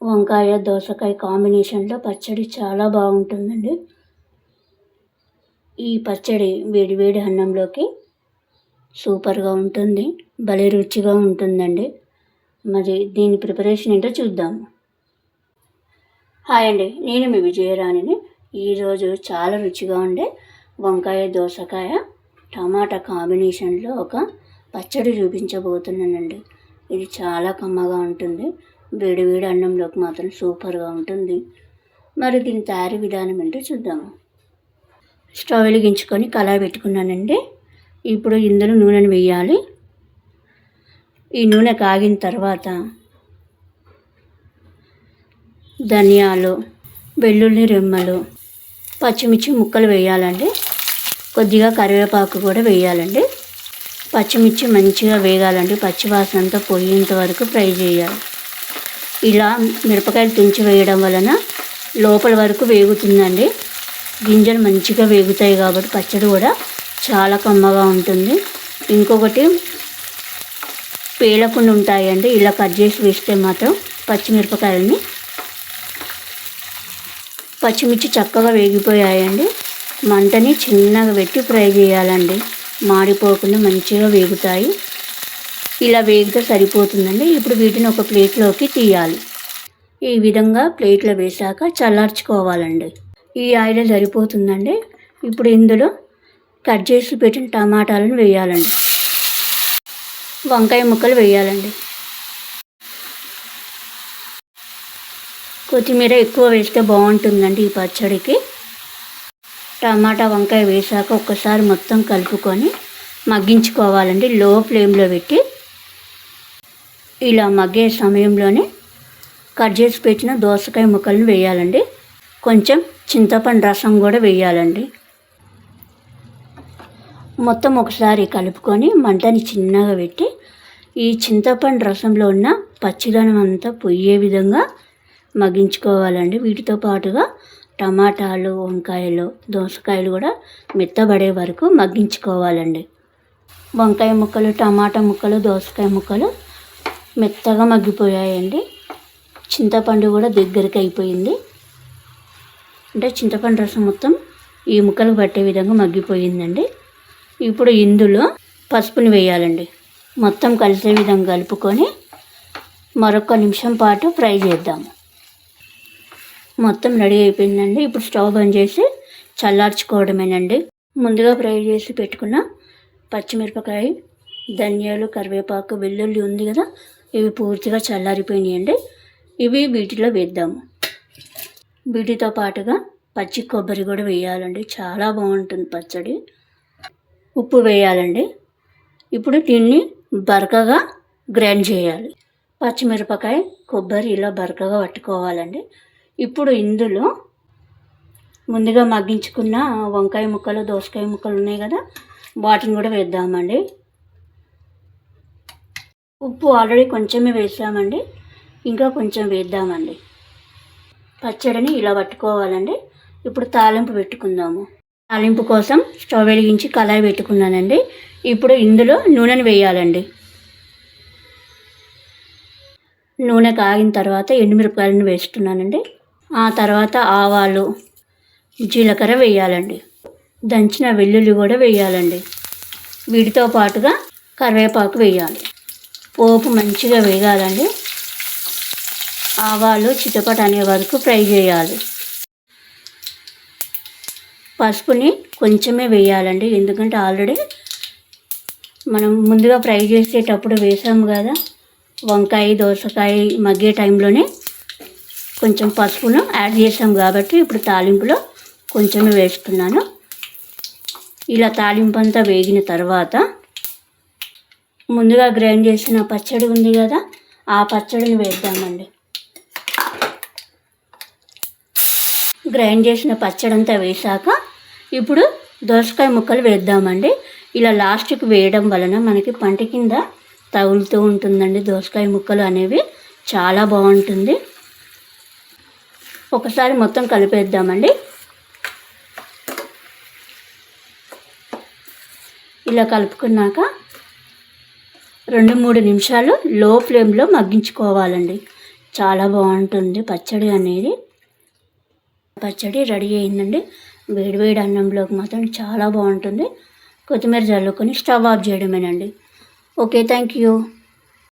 వంకాయ దోసకాయ కాంబినేషన్లో పచ్చడి చాలా బాగుంటుందండి. ఈ పచ్చడి వేడి వేడి అన్నంలోకి సూపర్గా ఉంటుంది, భలే రుచిగా ఉంటుందండి. మరి దీని ప్రిపరేషన్ ఏంటో చూద్దాము. హాయ్ అండి, నేను మీ విజయరాణిని. ఈరోజు చాలా రుచిగా ఉండే వంకాయ దోసకాయ టమాటా కాంబినేషన్లో ఒక పచ్చడి చూపించబోతున్నానండి. ఇది చాలా కమ్మగా ఉంటుంది, వేడి వేడి అన్నంలోకి మాత్రం సూపర్గా ఉంటుంది. మరి దీని తయారీ విధానం ఏంటో చూద్దాము. స్టవ్ వెలిగించుకొని కళాయి పెట్టుకున్నానండి. ఇప్పుడు ఇందులో నూనెను వేయాలి. ఈ నూనె కాగిన తర్వాత ధనియాలు, వెల్లుల్లి రెమ్మలు, పచ్చిమిర్చి ముక్కలు వేయాలండి. కొద్దిగా కరివేపాకు కూడా వేయాలండి. పచ్చిమిర్చి మంచిగా వేగాలండి, పచ్చివాసన అంతా పోయేంత వరకు ఫ్రై చేయాలి. ఇలా మిరపకాయలు తుంచి వేయడం వలన లోపల వరకు వేగుతుందండి. గింజలు మంచిగా వేగుతాయి కాబట్టి పచ్చడి కూడా చాలా కమ్మగా ఉంటుంది. ఇంకొకటి పేలకుండా ఉంటాయండి ఇలా కట్ చేసి వేస్తే మాత్రం పచ్చిమిరపకాయలని. పచ్చిమిర్చి చక్కగా వేగిపోయాయండి. మంటని చిన్నగా పెట్టి ఫ్రై చేయాలండి, మాడిపోకుండా మంచిగా వేగుతాయి. ఇలా వేగితే సరిపోతుందండి. ఇప్పుడు వీటిని ఒక ప్లేట్లోకి తీయాలి. ఈ విధంగా ప్లేట్లో వేసాక చల్లార్చుకోవాలండి. ఈ ఆయిల్ సరిపోతుందండి. ఇప్పుడు ఇందులో కట్ చేసి పెట్టిన టమాటాలను వేయాలండి. వంకాయ ముక్కలు వేయాలండి. కొత్తిమీర ఎక్కువ వేస్తే బాగుంటుందండి ఈ పచ్చడికి. టమాటా వంకాయ వేసాక ఒక్కసారి మొత్తం కలుపుకొని మగ్గించుకోవాలండి లో ఫ్లేమ్లో పెట్టి. ఇలా మగ్గే సమయంలోనే కట్ చేసి పెట్టిన దోసకాయ ముక్కలను వేయాలండి. కొంచెం చింతపండు రసం కూడా వేయాలండి. మొత్తం ఒకసారి కలుపుకొని మంటని చిన్నగా పెట్టి ఈ చింతపండు రసంలో ఉన్న పచ్చిదనం అంతా పోయే విధంగా మగ్గించుకోవాలండి. వీటితో పాటుగా టమాటాలు, వంకాయలు, దోసకాయలు కూడా మెత్తబడే వరకు మగ్గించుకోవాలండి. వంకాయ ముక్కలు, టమాటా ముక్కలు, దోసకాయ ముక్కలు మెత్తగా మగ్గిపోయాయండి. చింతపండు కూడా దగ్గరికి అయిపోయింది. అంటే చింతపండు రసం మొత్తం ఈ ముక్కలకు పట్టే విధంగా మగ్గిపోయిందండి. ఇప్పుడు ఇందులో పసుపుని వేయాలండి. మొత్తం కలిసే విధంగా కలుపుకొని మరొక నిమిషం పాటు ఫ్రై చేద్దాము. మొత్తం రెడీ అయిపోయిందండి. ఇప్పుడు స్టవ్ బంద్ చేసి చల్లార్చుకోవడమేనండి. ముందుగా ఫ్రై చేసి పెట్టుకున్న పచ్చిమిరపకాయ, ధనియాలు, కరివేపాకు, వెల్లుల్లి ఉంది కదా, ఇవి పూర్తిగా చల్లారిపోయినాయండి. ఇవి వీటిలో వేద్దాము. వీటితో పాటుగా పచ్చి కొబ్బరి కూడా వేయాలండి, చాలా బాగుంటుంది పచ్చడి. ఉప్పు వేయాలండి. ఇప్పుడు దీన్ని బరకగా గ్రైండ్ చేయాలి. పచ్చిమిరపకాయ, కొబ్బరి ఇలా బరకగా పట్టుకోవాలండి. ఇప్పుడు ఇందులో ముందుగా మగ్గించుకున్న వంకాయ ముక్కలు, దోసకాయ ముక్కలు ఉన్నాయి కదా, వాటిని కూడా వేద్దామండి. ఉప్పు ఆల్రెడీ కొంచెమే వేసామండి, ఇంకా కొంచెం వేద్దామండి. పచ్చడిని ఇలా పట్టుకోవాలండి. ఇప్పుడు తాలింపు పెట్టుకుందాము. తాలింపు కోసం స్టవ్ వెలిగించి కళాయి పెట్టుకున్నానండి. ఇప్పుడు ఇందులో నూనెను వేయాలండి. నూనె కాగిన తర్వాత ఎండుమిరపకాయలను వేస్తున్నానండి. ఆ తర్వాత ఆవాలు, జీలకర్ర వేయాలండి. దంచిన వెల్లుల్లి కూడా వేయాలండి. వీటితో పాటుగా కరివేపాకు వేయాలి. పోపు మంచిగా వేగాలండి. ఆవాలు చిటపట అనే వరకు ఫ్రై చేయాలి. పసుపుని కొంచెమే వేయాలండి, ఎందుకంటే ఆల్రెడీ మనం ముందుగా ఫ్రై చేసేటప్పుడు వేసాము కదా, వంకాయ దోసకాయ మగ్గే టైంలోనే కొంచెం పసుపును యాడ్ చేసాం కాబట్టి ఇప్పుడు తాలింపులో కొంచెమే వేస్తున్నాను. ఇలా తాలింపు అంతా వేగిన తర్వాత ముందుగా గ్రైండ్ చేసిన పచ్చడి ఉంది కదా, ఆ పచ్చడిని వేద్దామండి. గ్రైండ్ చేసిన పచ్చడి అంతా వేసాక ఇప్పుడు దోసకాయ ముక్కలు వేద్దామండి. ఇలా లాస్ట్కి వేయడం వలన మనకి పంట కింద తగులుతూ ఉంటుందండి. దోసకాయ ముక్కలు అనేవి చాలా బాగుంటుంది. ఒకసారి మొత్తం కలిపేద్దామండి. ఇలా కలుపుకున్నాక 2-3 నిమిషాలు లో ఫ్లేమ్లో మగ్గించుకోవాలండి. చాలా బాగుంటుంది పచ్చడి అనేది. పచ్చడి రెడీ అయిందండి. వేడివేడి అన్నంలోకి మాత్రం చాలా బాగుంటుంది. కొత్తిమీర జల్లుకొని స్టవ్ ఆఫ్ చేయడమేనండి. Okay, thank you.